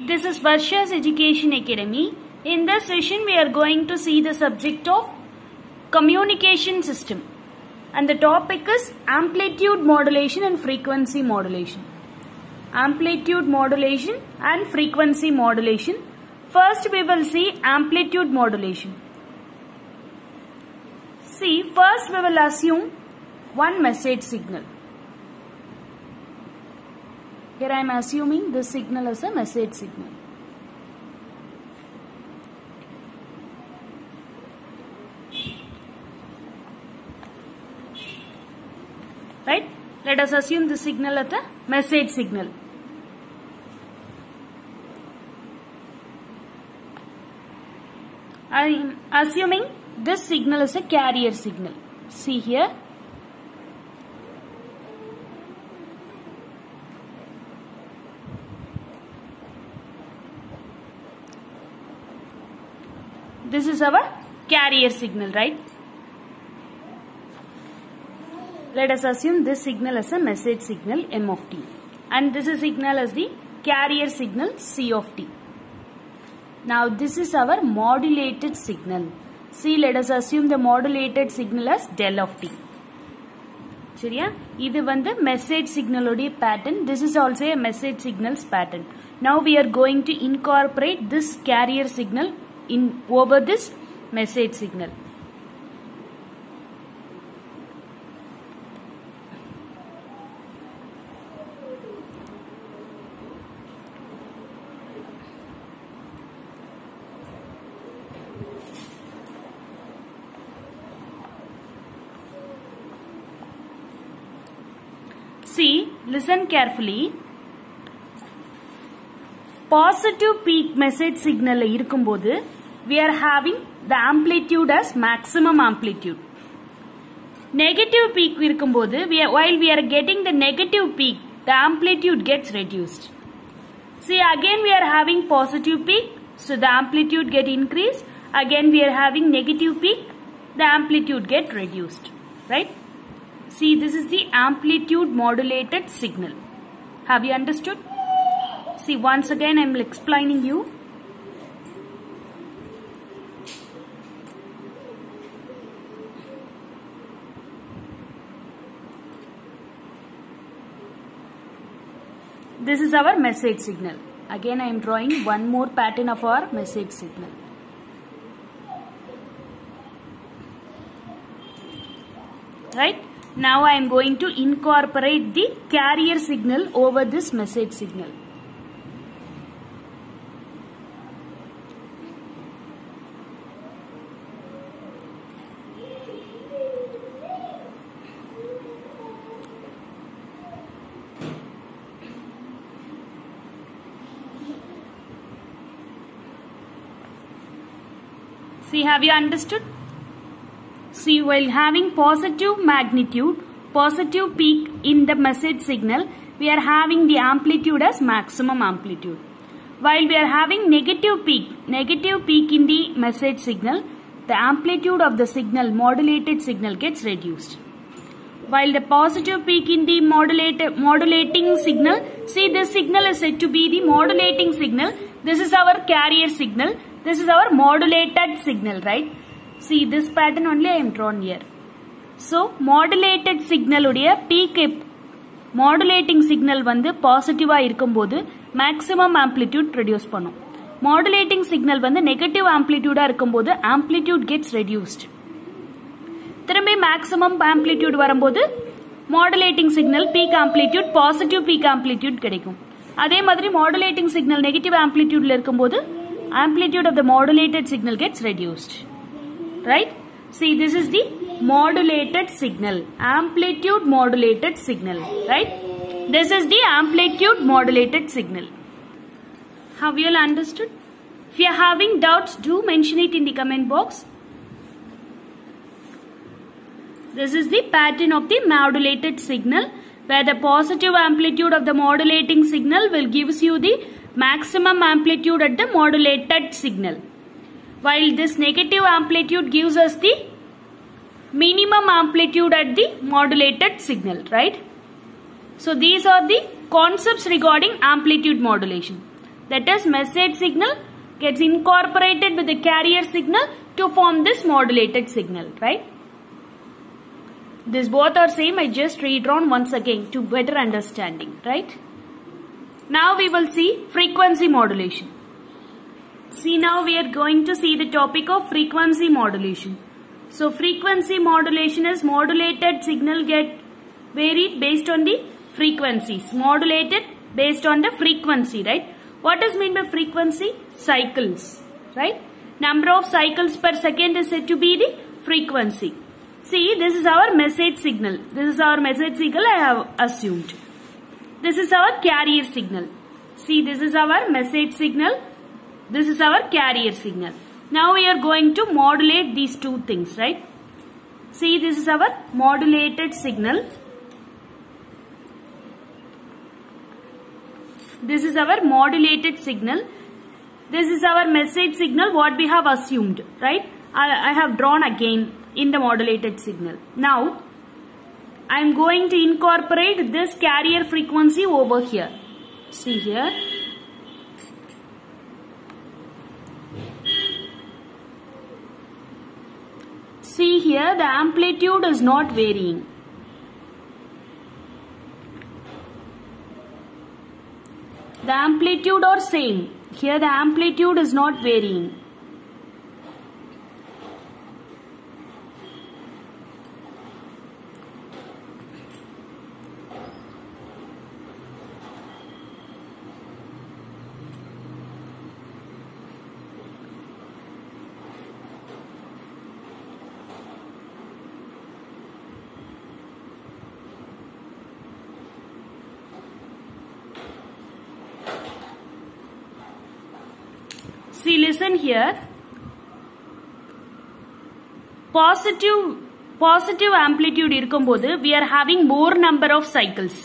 This is Varsha's Education Academy. In this session, we are going to see the subject of communication system. And the topic is amplitude modulation and frequency modulation. Amplitude modulation and frequency modulation. First, we will see amplitude modulation. See, first we will assume one message signal. Here I am assuming this signal as a message signal. Right? Let us assume this signal as a message signal. I am assuming this signal is a carrier signal. See here. This is our carrier signal, right? Let us assume this signal as a message signal M of t. And this is signal as the carrier signal C of t. Now this is our modulated signal. See, let us assume the modulated signal as del of t. சரியா? இது வந்து message signal உடைய pattern. This is also a message signals pattern. Now we are going to incorporate this carrier signal over this message signal. See, listen carefully. Positive peak message signal இருக்கும்போது we are having the amplitude as maximum amplitude. Negative peak இருக்கும்போது while we are getting the negative peak, the amplitude gets reduced. See, again we are having positive peak, so the amplitude get increased. Again we are having negative peak, the amplitude get reduced. Right? See, this is the amplitude modulated signal. Have you understood? See, once again I am explaining you. This is our message signal. Again I am drawing one more pattern of our message signal. Right? Now I am going to incorporate the carrier signal over this message signal. See, have you understood? See, while having positive magnitude, positive peak in the message signal, we are having the amplitude as maximum amplitude. While we are having negative peak in the message signal, the amplitude of the signal, modulated signal gets reduced. While the positive peak in the modulating signal, see, this signal is said to be the modulating signal. This is our carrier signal. This is our modulated signal, right? See, this pattern only I am drawn here. So, modulated signal உடைய peak modulating signal வந்து positive இருக்கும்போது maximum amplitude produce பண்ணும். Modulating signal வந்து negative amplitude இருக்கும்போது amplitude gets reduced. திரும்பி maximum amplitude வரும்போது modulating signal peak amplitude, positive peak amplitude கிடைக்கும். அதே மாதிரி modulating signal negative amplitude இருக்கும்போது amplitude of the modulated signal gets reduced. Right? See, this is the modulated signal, amplitude modulated signal, right? This is the amplitude modulated signal. Have you all understood? If you are having doubts, do mention it in the comment box. This is the pattern of the modulated signal, where the positive amplitude of the modulating signal will gives you the maximum amplitude at the modulated signal, while this negative amplitude gives us the minimum amplitude at the modulated signal, right? So these are the concepts regarding amplitude modulation. That is, message signal gets incorporated with the carrier signal to form this modulated signal, right? These both are same. I just redrawn once again to better understanding, right? Now we will see frequency modulation. See, now we are going to see the topic of frequency modulation. So frequency modulation is modulated signal get varied based on the frequencies. Modulated based on the frequency, right? What is meant by frequency? Cycles, right? Number of cycles per second is said to be the frequency. See, this is our message signal. This is our message signal I have assumed. This is our carrier signal. See, this is our message signal. This is our carrier signal. Now we are going to modulate these two things, right? See, this is our modulated signal. This is our modulated signal. This is our message signal, what we have assumed, right? I have drawn again in the modulated signal. Now, I am going to incorporate this carrier frequency over here. See here. See here, the amplitude is not varying. The amplitude are same. Here the amplitude is not varying. See, listen here. Positive amplitude இருக்கும்போது we are having more number of cycles.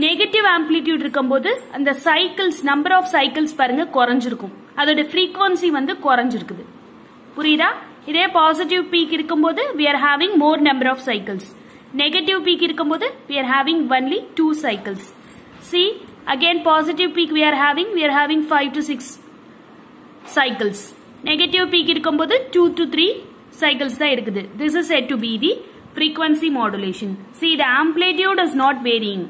Negative amplitude இருக்கும்போது அந்த cycles number of cycles பாருங்க குறைஞ்சிருக்கும். அதோட frequency வந்து குறைஞ்சிருக்குது. புரியுதா? இதே positive peak இருக்கும்போது we are having more number of cycles. Negative peak இருக்கும்போது we are having only 2 cycles. See, again positive peak we are having 5 to 6 cycles. Negative peak இருக்கும்போது 2 to 3 cycles தான் இருக்குது. This is said to be the frequency modulation. See, the amplitude is not varying.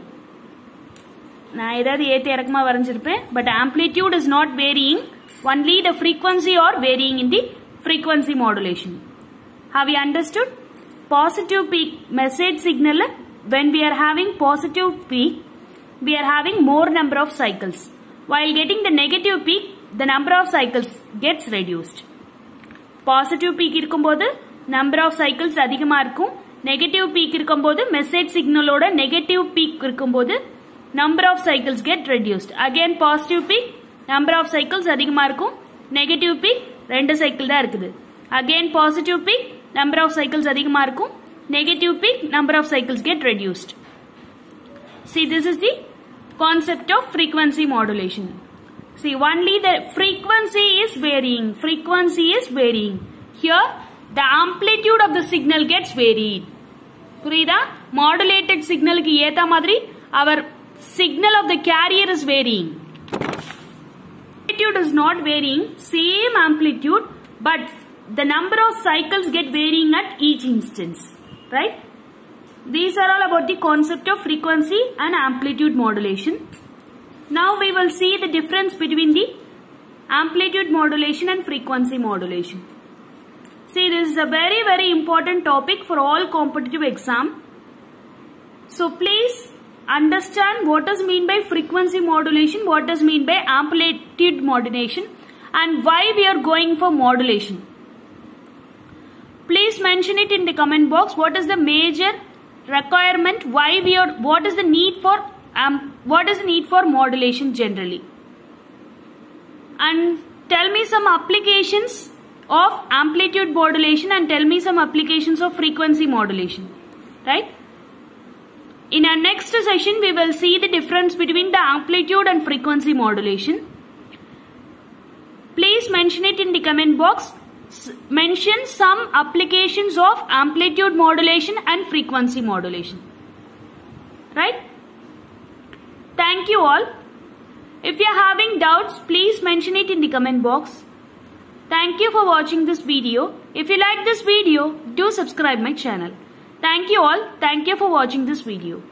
நான் ஏதாவது ஏத்த இறக்கமா வரைஞ்சிருப்பேன். But amplitude is not varying. Only the frequency are varying in the frequency modulation. Have you understood? Positive peak message signal, when we are having positive peak, we are having more number of cycles. While getting the negative peak, the number of cycles gets reduced. Positive peak இருக்கும்போது number of cycles அதிகமா இருக்கும். Negative peak இருக்கும்போது message signalோட negative peak இருக்கும்போது number of cycles get reduced. Again positive peak number of cycles அதிகமா இருக்கும். Negative peak 2 cycle தான் இருக்குது. Again positive peak number of cycles அதிகமா இருக்கும். Negative peak number of cycles get reduced. See, this is the concept of frequency modulation. See, only the frequency is varying. Frequency is varying. Here, the amplitude of the signal gets varied. புரியுதா? Modulated signal க்கு ஏத்த மாதிரி our signal of the carrier is varying. Amplitude is not varying, same amplitude, but the number of cycles get varying at each instance. Right? These are all about the concept of frequency and amplitude modulation. Now we will see the difference between the amplitude modulation and frequency modulation. See, this is a very important topic for all competitive exam. So please understand what is mean by frequency modulation, what is mean by amplitude modulation, and why we are going for modulation. Please mention it in the comment box. What is the major requirement? Why we are? What is the need for modulation generally? And tell me some applications of amplitude modulation and tell me some applications of frequency modulation. Right? In our next session, we will see the difference between the amplitude and frequency modulation. Please mention it in the comment box. Mention some applications of amplitude modulation and frequency modulation. Right? Thank you all. If you are having doubts, please mention it in the comment box. Thank you for watching this video. If you like this video, do subscribe my channel. Thank you all. Thank you for watching this video.